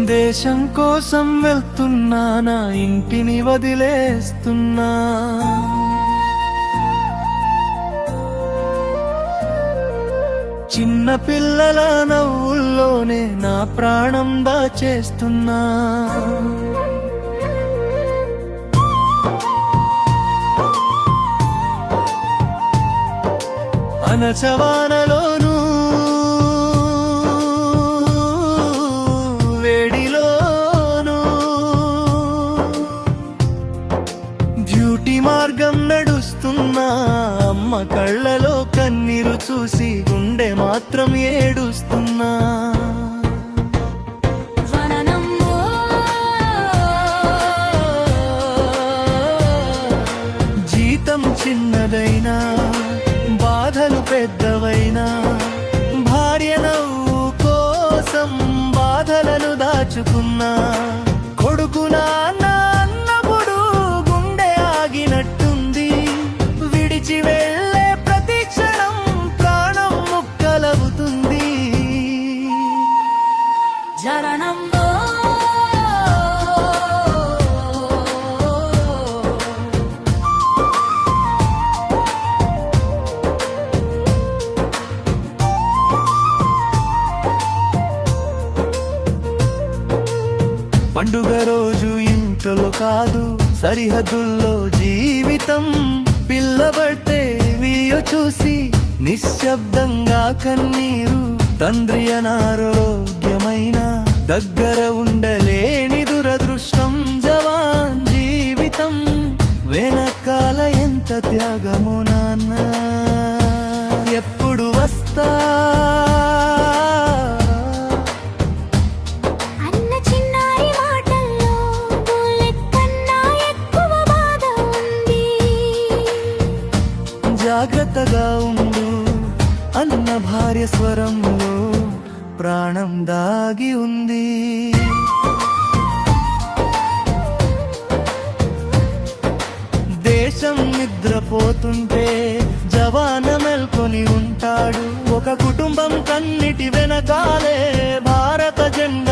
దేశం కోసం వెళ్తున్నా, నా ఇంటిని వదిలేస్తున్నా. చిన్న పిల్లల నవ్వుల్లోనే నా ప్రాణం దాచేస్తున్నా. అనచవానలోను వేడిలోను బ్యూటీ మార్గం నడుస్తున్నా. అమ్మ కళ్ళలో కన్నీరు చూసి గుండె మాత్రం ఏడుస్తున్నా. జీతం చిన్నదైనా, బాధలు పెద్దవైనా, భార్య నవ్వు కోసం బాధలను దాచుకున్నా. కొడుకు నాన్న అన్నప్పుడు గుండె ఆగినట్టుంది. విడిచి వెళ్ళే ప్రతి క్షణం ప్రాణం ముక్కలవుతుంది. జననంలో పండుగ రోజు ఇంట్లో కాదు, సరిహద్దుల్లో జీవితం. పిల్లబడితే వీయో చూసి నిశ్శబ్దంగా కన్నీరు. తండ్రి అనారోగ్యమైన దగ్గర ఉండలేని దురదృష్టం. జవాన్ జీవితం వెనకాల ఎంత త్యాగము నాన్న. ఎప్పుడు వస్తా జాగ్రత్తగా ఉండు అన్న భార్య స్వరంలో ప్రాణం దాగి ఉంది. దేశం నిద్రపోతుంటే జవాన మేల్కొని ఉంటాడు. ఒక కుటుంబం కన్నిటి వెనకాలే భారత జెండా